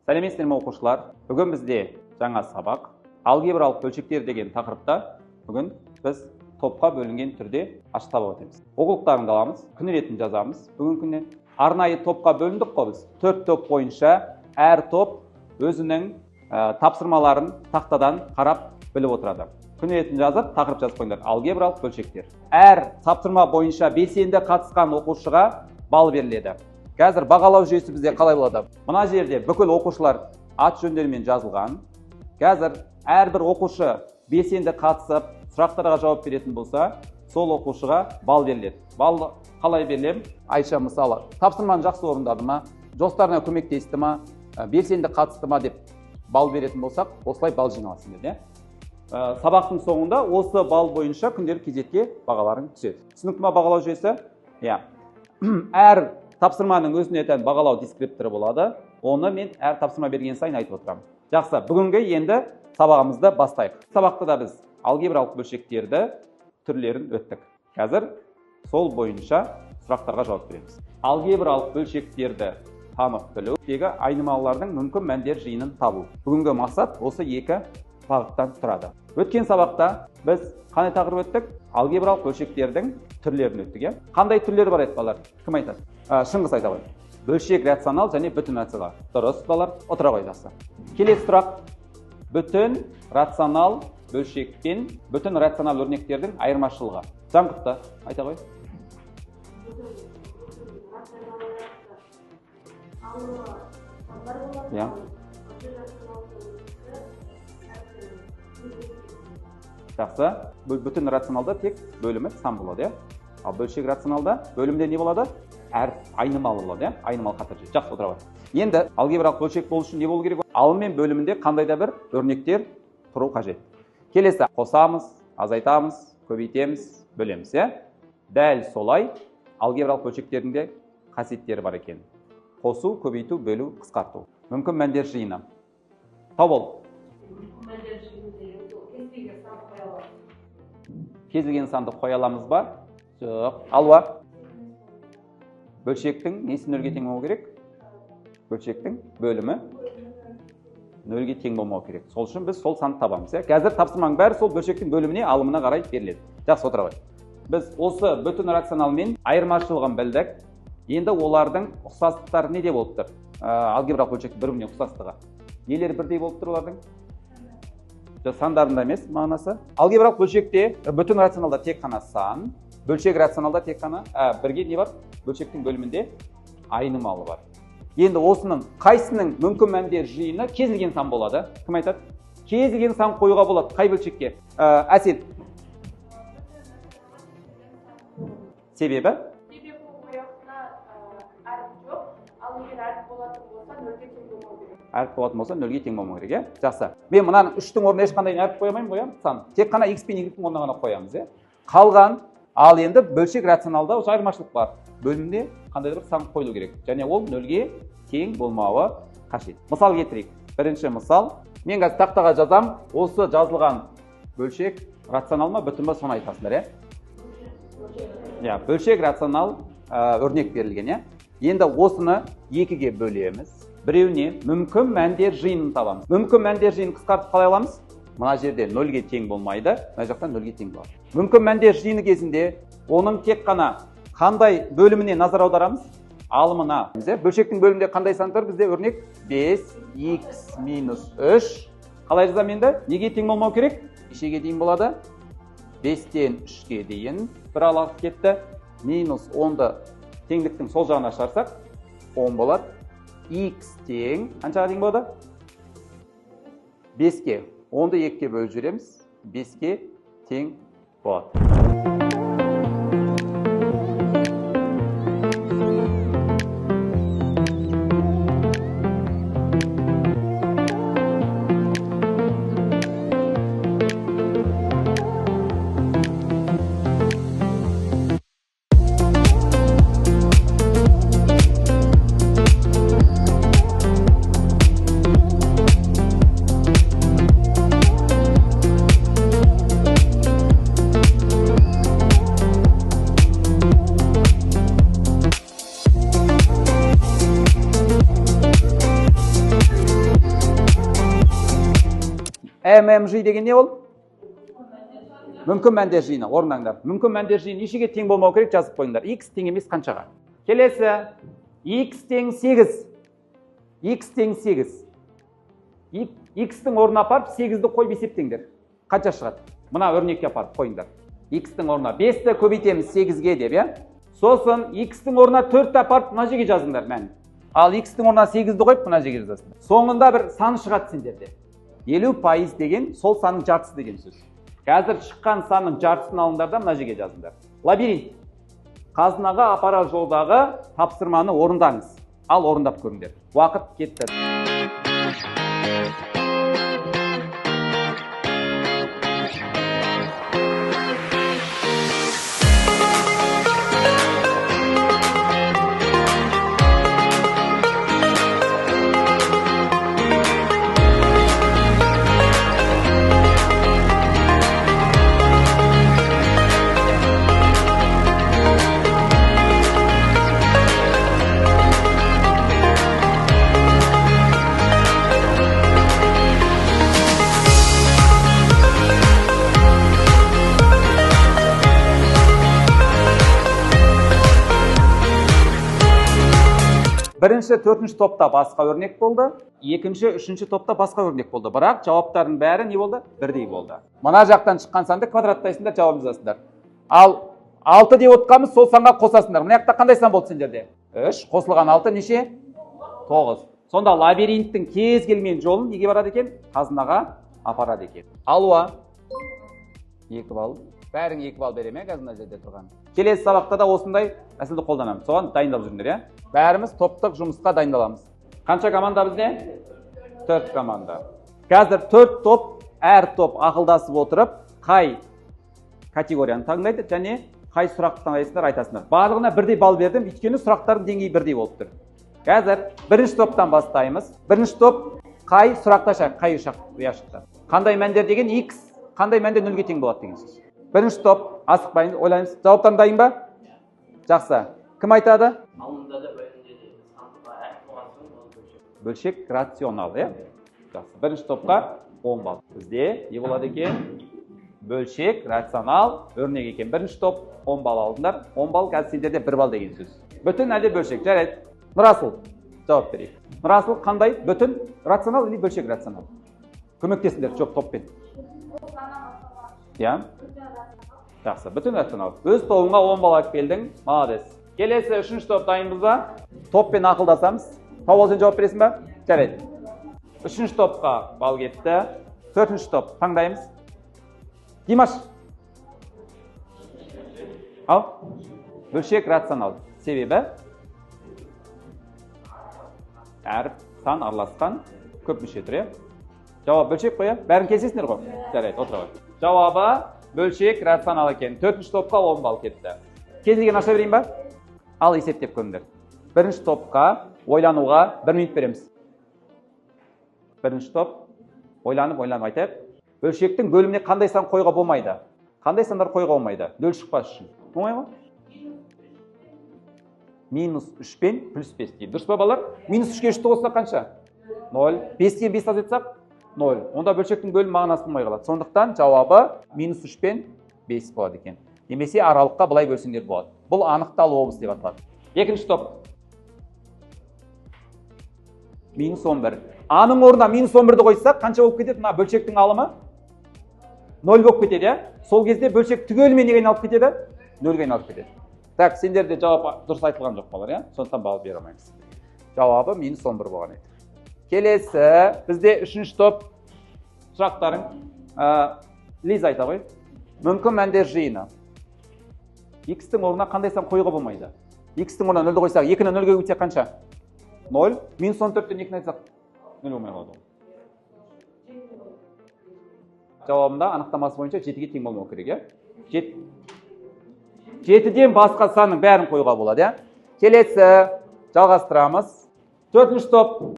Сәлеметсіздер ме оқушылар? Бүгін бізде жаңа сабақ алгебралық бөлшектер деген тақырыпта бүгін біз топқа бөлінген түрде ашып сабақ өтеміз. Оқулықтарыңды аламыз, күн ретін жазамыз. Бүгін күннен арнайы топқа бөліндік қой біз. 4 топ бойынша әр топ өзінің тапсырмаларын тақтадан қарап біліп отырады. Күн ретін жазып, тақырып жазып қойыңдар. Алгебралық бөлшектер. Әр тапсырма бойынша белсенді қатысқан оқушыға балл беріледі. Қазір бағалау жүйесі бізде қалай болады? Мына жерде бүкіл оқушылар ат жөндерімен жазылған. Қазір әрбір оқушы белсенді қатысып, сұрақтарға жауап беретін болса, сол оқушыға балл беріледі. Балл қалай берілем? Айша мысалы, тапсырманы жақсы орындады ма, жоспарына көмектесті ма, белсенді қатысты ма деп балл беретін болсақ, осылай балл жиналасыңдар, иә? Сабақтың соңында осы балл бойынша күнделік кезекке бағаларың түседі. Түсінікті ме бағалау жүйесі? Иә. Әр тапсырманың өзіне тән бағалау дескрипторы болады. Оны мен әр тапсырма берген сайын айтып отырамын. Жақсы, бүгінгі енді сабағымызды бастайық. Сабақта да біз алгебралық бөлшектерді түрлерін өттік. Қазір сол бойынша сұрақтарға жауап береміз. Алгебралық бөлшектерді танып білудегі айнымалылардың мүмкін мәндер жиынын табу. Бүгінгі мақсат осы екі бағыттан тұрады. Өткен сабақта біз қандай тақырып өттік? Алгебралық бөлшектердің түрлерін өттік. Қандай түрлер бар еді балалар? Кім айтады? Шыңғыс айта ғой. Бөлшек рационал және бүтін рационал. Дұрыс, балалар, отыра ғой жақсы. Келесі сұрақ. Бүтін рационал бөлшек пен бүтін рационал өрнектердің айырмашылығы. Жаңғытты айта ғой. Иә. Жақсы. Бүтін рационалда тек бөлімі сан болады, ал бөлшек рационалда бөлімде не болады? Айнымалы болады, айнымалы қатар жүйе. Жақсы, отыра ғой. Енді алгебралық бөлшек болу үшін не болу керек? Алым мен бөлімінде қандай да бір өрнектер тұру қажет. Келесі қосамыз, азайтамыз, көбейтеміз, бөлеміз, иә? Дәл солай алгебралық бөлшектердің де қасиеттері бар екен. Қосу, көбейту, бөлу, қысқарту. Мүмкін мәндер жиыны. Тау бол. Кез келген санды қоя аламыз ба? Жоқ. Алуа. Бөлшектің несі нөлге тең болмау керек? Бөлшектің бөлімі нөлге тең болмау керек. Сол үшін біз сол санды табамыз. Қазір тапсырманың бәрі сол бөлшектің бөліміне, алымына қарай беріледі. Жақсы, отыра ғой. Біз осы бүтін рационал мен айырмашылығын білдік. Енді олардың ұқсастықтары неде болып тұр? Алгебралық бөлшектің бір-біріне ұқсастығы. Нелері бірдей болып тұр олардың? Сандарында емес мағынасы. Алгебралық бөлшекте бүтін рационалда тек қана сан, бөлшек рационалда тек қана бірге не бар? Бөлшектің бөлімінде айнымалы бар. Енді осының қайсының мүмкін мәндер жиыны кез келген сан болады? Кім айтады? Кез келген сан қоюға болады. Қай бөлшекке? Әсет. Себебі? Себебі ояқта әріп жоқ, ал егер әріп болатын болса, нөлге тең болмау керек. Әріп болатын болса, нөлге тең болмау керек, жақсы. Мен мынаның 3-тің орнына ешқандай әріп қоймаймын, қоямын, сан. Тек қана x пен y-тің орнына ғана қоямыз, Қалған, ал енді бөлшек рационалда осы айырмашылық бар. Бөлімде қандай да бір сан қойылу керек. Және ол нөлге тең болмауы қажет. Мысал келтірейік. Бірінші мысал. Мен қазір тақтаға жазам. Осы жазылған бөлшек рационал ма, бүтін ба, соны айтасыңдар, бөлшек рационал өрнек берілген, Енді осыны екіге бөлеміз. Біреуіне мүмкін мәндер жиынын табамыз. Мүмкін мәндер жиынын қысқартып қалай аламыз? Мына жерде нөлге тең болмайды, мына жақтан нөлге тең болады. Мүмкін мәндер жиыны кезінде оның тек қана қандай бөліміне назар аударамыз? Алымына. Бөлшектің бөлімінде қандай сандар бізде өрнек? 5x минус 3. Қалай жазам енді? Неге тең болмау керек? Нешеге дейін болады? 5-тен 3-ке дейін. Бір алақ кетті. Минус 10-ды теңдіктің сол жағына шығарсақ 10 болады. X тең қаншаға тең болады? 5-ке. 10-ды 2-ке бөліп жібереміз. 5-ке тең болады. MMG деген не ол? Мүмкін мәндер жиыны. Орындаңдар. Мүмкін мәндер жиыны нешеге тең болмау керек, жазып қойыңдар. X тең емес қаншаға? Келесі. X тең 8. X тең 8. X-тің орнына апарып 8-ді қойып есептеңдер. Қанша шығады? Мына өрнекке апарып қойыңдар. X-тің орнына 5-ті көбейтеміз 8-ге деп, я? Сосын X-тің орнына 4-ті апарып мына жерге жазыңдар мән. Ал X-тің орнына 8-ді қойып мына жерге жазасыңдар. Соңында бір сан шығады сендерде. 50% деген сол санның жартысы деген сөз. Қазір шыққан санның жартысын алыңдар да мына жерге жазыңдар. Лабиринт. Қазынаға апарар жолдағы тапсырманы орындаңыз. Ал орындап көріңдер. Уақыт кетті. Бірінші, төртінші топта басқа өрнек болды. Екінші, үшінші топта басқа өрнек болды. Бірақ жауаптардың бәрі не болды? Бірдей болды. Мына жақтан шыққан санды квадраттайсыңдар, жауап жазасыңдар. Ал 6 деп отқанымыз сол санға қосасыңдар. Мына жақта қандай сан болды сендерде? 3 қосылған 6 неше? 9. Сонда лабиринттің кез келген жолын неге барады екен? Қазынаға апарады екен. Алуа. 2 балл. Бәрің 2 балл берем, қазір мына жерде тұрған. Келесі сабақта да осындай тәсілді қолданамыз. Соған дайындалып жүріңдер, я? Бәріміз топтық жұмысқа дайындаламыз. Қанша команда бізде? 4 команда. Қазір 4 топ, әр топ ақылдасып отырып, қай категорияны таңдайды және қай сұрақты таңдайсыздар айтасыңдар. Барлығына бірдей балл бердім, өйткені сұрақтардың деңгейі бірдей болып тұр. Қазір бірінші топтан бастаймыз. Бірінші топ қай сұрақта қай ұяшықта. Қандай мәндер деген X, қандай мәндер 0-ге тең болады деген сөз. Бірінші топ, асықпайын, ойлаймыз. Жауаптан дайын ба? Жақсы. Кім айтады? Бөлшек рационал, е? Жақсы. Бірінші топқа 10 балл. Бізде не болады екен? Бөлшек рационал өрнек екен. Бірінші топ 10 балл алдыңдар. 10 балл қазір сендерде 1 балл деген сөз. Бүтін әлде бөлшек? Жарайды. Нұрасыл, жауап берейік. Нұрасыл қандай? Бүтін рационал или бөлшек рационал? Көмектесіңдер, жоқ топпен. Я? Жақсы, бүтін рационал. Өз тобыңа 10 балл алып келдің. Молодец. Келесі үшінші топ дайынбыз ба? Топпен ақылдасамыз. Тауып сен жауап бересің ба? Жарайды. Үшінші топқа балл кетті. Төртінші топ таңдаймыз. Димаш. Ал. Бөлшек рационал. Себебі әріп сан араласқан көп мүше тұр. Жауап бөлшек қоя. Бәрін келсесіңдер ғой. Жарайды, отыра ғой. Жауабы бөлшек рационал екен. Төртінші топқа 10 балл кетті. Кез келген аша берейін ба? Ал есептеп көріңдер. Бірінші топқа ойлануға 1 минут береміз. Бірінші топ ойланып айтайық. Бөлшектің бөліміне қандай сан қойға болмайды? Қандай сандар қойға болмайды? 0 шықпас үшін. Оңай ма? -3 пен +5 дейді. Дұрыс па балалар? -3-ке 3-ті қоссақ қанша? 0. 5-тен 5 азайтсақ 0. Онда бөлшектің бөлім мағынасы болмай қалады. Сондықтан жауабы -3 пен 5 болады екен. Немесе аралыққа былай бөлсеңдер болады. Бұл анықталу облыс деп аталады. Екінші топ. -11. А-ның орнына -11-ді қойсақ қанша болып кетеді? Мына бөлшектің алымы 0 болып кетеді, я? Сол кезде бөлшек түгелімен неге айналып кетеді? 0-ге айналып кетеді. Так, сендерде жауап дұрыс айтылған жоқ балар, я? Сондықтан балл бере алмаймыз. Жауабы -11 болған еді. Келесі, бізде үшінші топ сұрақтарың. Лиза айта ғой. Мүмкін мәндер жиыны. X-тің орнына қандай сан қоюға болмайды? X-тің орнына 0-ді қойсақ, 2-ні 0-ге өтсек қанша? 0. -14-тен 2-ні айтсақ 0 болмай қалады. Жауабында анықтамасы бойынша 7-ге тең болмау керек, я? 7-ден басқа санның бәрін қоюға болады, я? Келесі, жалғастырамыз. Төртінші топ.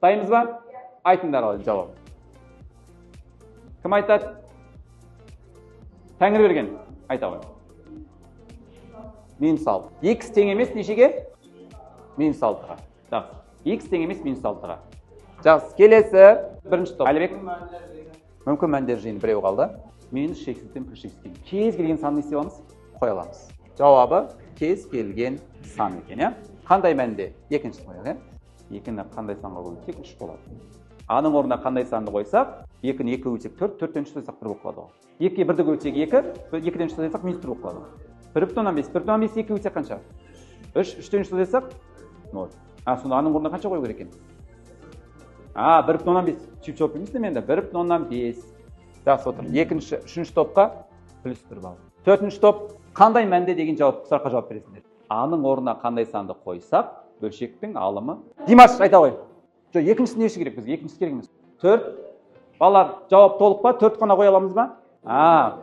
Дайынбыз ба? Айтыңдар ал жауап. Кім айтады? Тәңір берген. Айта ғой. -6. X тең емес нешеге? -6-ға. Жақсы. X тең емес -6-ға. Жақсы. Келесі бірінші топ. Әлібек. Мүмкін мәндер жиыны біреу қалды. Минус шексізден плюс шексізге. Кез келген санды не істей аламыз? Қоя аламыз. Жауабы кез келген сан екен, иә? Қандай мәнде? Екіншісін қояйық, иә? 2-ні қандай санға бөлсек 3 болады. А-ның орнына қандай санды қойсақ, 2-ні 2 бөлсек 4, 4-тен 3 қойсақ 1 болып қалады. 2-ге 1-ді бөлсек 2, 2-ден 3 қойсақ минус 1 болып қалады. 1/5, 1/5 2 бөлсек қанша? 3, 3-тен 3 қойсақ 0. Сонда А-ның орнына қанша қою керек екен? 1/5. Сөйтіп жауап бермейсің мен де 1/5. Жақсы отыр. Екінші, үшінші топқа плюс 1 балл. Төртінші топ қандай мәнде деген сұраққа жауап бересіңдер. А-ның орнына қандай санды қойсақ, бөлшектің алымы. Димаш, айта ғой. Жоқ, екіншісі не үшін керек бізге? Екіншісі керек емес. 4. Балалар, жауап толық па? 4 қана қоя аламыз ба?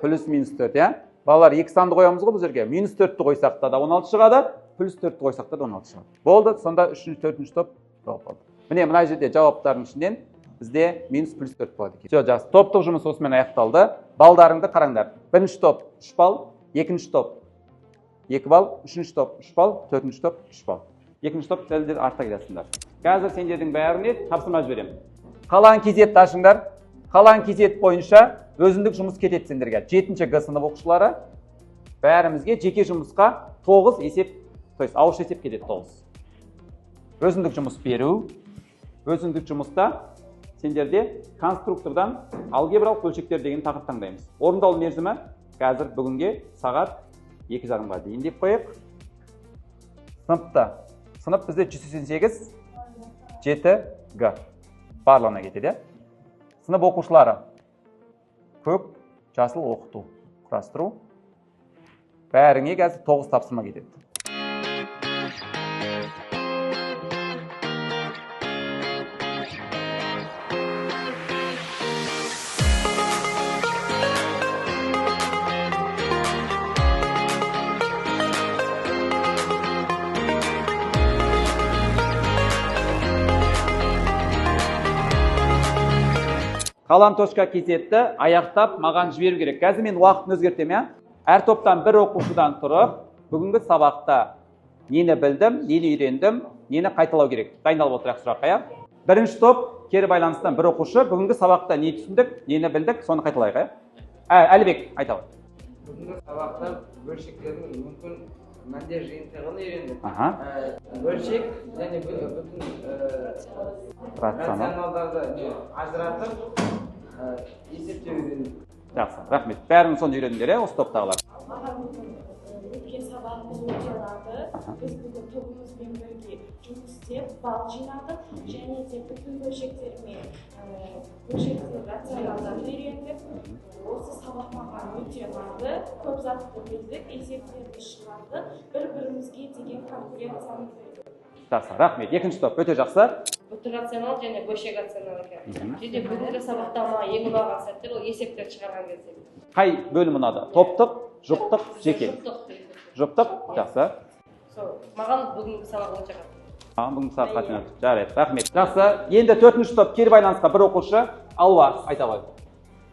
Плюс минус 4, иә? Балалар, 2 санды қоямыз ғой бұл жерге. Минус 4-ті қойсақ та 16 шығады, плюс 4-ті қойсақ та 16 шығады. Болды, сонда 3-ші, 4-ші топ жауап алды. Міне, мына жерде жауаптардың ішінен бізде минус плюс 4 болады екен. Жоқ, жақсы. Топтық жұмыс осымен аяқталды. Балдарыңды қараңдар. Бірінші топ 3 балл, екінші топ 2 балл, үшінші топ 3 балл, төртінші топ 3 балл. Екінші топ сәлдер артта келесіңдер. Қазір сендердің бәріне тапсырма жіберемін. Қалған кезетті ашыңдар. Қалған кезет бойынша өзіндік жұмыс кетеді сендерге. 7-ші Г сынып оқушылары бәрімізге жеке жұмысқа 9 есеп, то есть ауызша есеп кетеді 9. Өзіндік жұмыс беру. Өзіндік жұмыста сендерде конструктордан алгебралық бөлшектер деген тақырып таңдаймыз. Орындалу мерзімі қазір бүгінге сағат 2:30-ға дейін деп қойып. Сыныпта. Сынып бізде 188 7Г. Барлығына кетеді. Сынып оқушылары. Көк, жасыл оқыту, құрастыру. Бәріңе қазір 9 тапсырма кетеді. Қалан точка кезетті аяқтап маған жіберу керек. Қазір мен уақытын өзгертем, иә? Әр топтан бір оқушыдан тұрып, бүгінгі сабақта нені білдім, нені үйрендім, нені қайталау керек. Дайындалып отырайық сұраққа, иә? Бірінші топ кері байланыстан бір оқушы, бүгінгі сабақта не түсіндік, нені білдік, соны қайталайық, иә? Әлібек, айта ғой. Бүгінгі сабақта бөлшектердің мүмкін мәндер жиынтығын үйрендік. Бөлшек және бүтін рационалдарды ажыратып есептеу үйрендік. Жақсы, рахмет. Бәрің соны үйрендіңдер, осы топтағылар. Маған өткен сабағымыз өте ұнады. Біз бүгін тобымызбен бірге жұмыс істеп, балл жинадық және де бүтін бөлшектер мен бөлшектер рационалдарды үйрендік. Осы сабақ маған өте ұнады. Көп затты білдік, есептерді шығардық, бір-бірімізге деген конкуренцияны көрдік. Жақсы, рахмет. Екінші топ өте жақсы. Бүтін рационал және бөлшек рационал екен. Және бүгінгі сабақта маған ең ұнаған сәттер ол есептер шығарған кезде. Қай бөлім ұнады? Топтық, жұптық, жеке. Жұптық, жақсы. Маған бүгінгі сабақ өте қатты. Маған бүгінгі сабақ қатты ұнады. Жарайды, рахмет. Жақсы. Енді төртінші топ кері байланысқа бір оқушы. Алуа, айта ғой.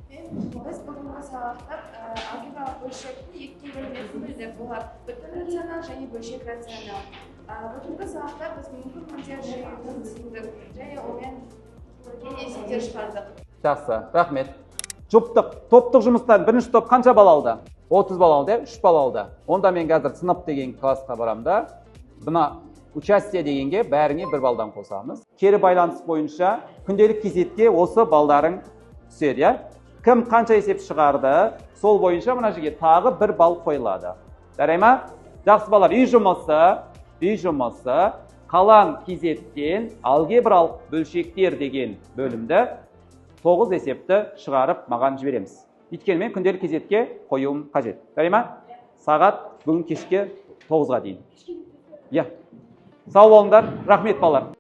Біз бүгінгі сабақта алгебралық бөлшектің екіге бөлінетінін білдік. Олар бүтін рационал және бөлшек рационал. Бүгінгі сабақта біз мүмкін мәндер жиынтығын түсіндік және онымен бірге есептер шығардық. Жақсы, рахмет. Жұптық, топтық жұмыстан бірінші топ қанша балл алды? 30 балл алды, 3 балл алды. Онда мен қазір сынып деген классқа барамда. Бұна участие дегенге бәріңе 1 балдан қосамыз. Кері байланыс бойынша күнделік кезетке осы балдарың түседі, иә? Кім қанша есеп шығарды, сол бойынша мына жерге тағы 1 балл қойылады. Жарай ма? Жақсы балалар, үй жұмысы қалан кезеттен алгебралық бөлшектер деген бөлімді 9 есепті шығарып маған жібереміз. Өйткені мен күнделік кезетке қоюым қажет. Жарай ма? Сағат бүгін кешке 9-ға дейін. Иә. Сау болыңдар. Рахмет балалар.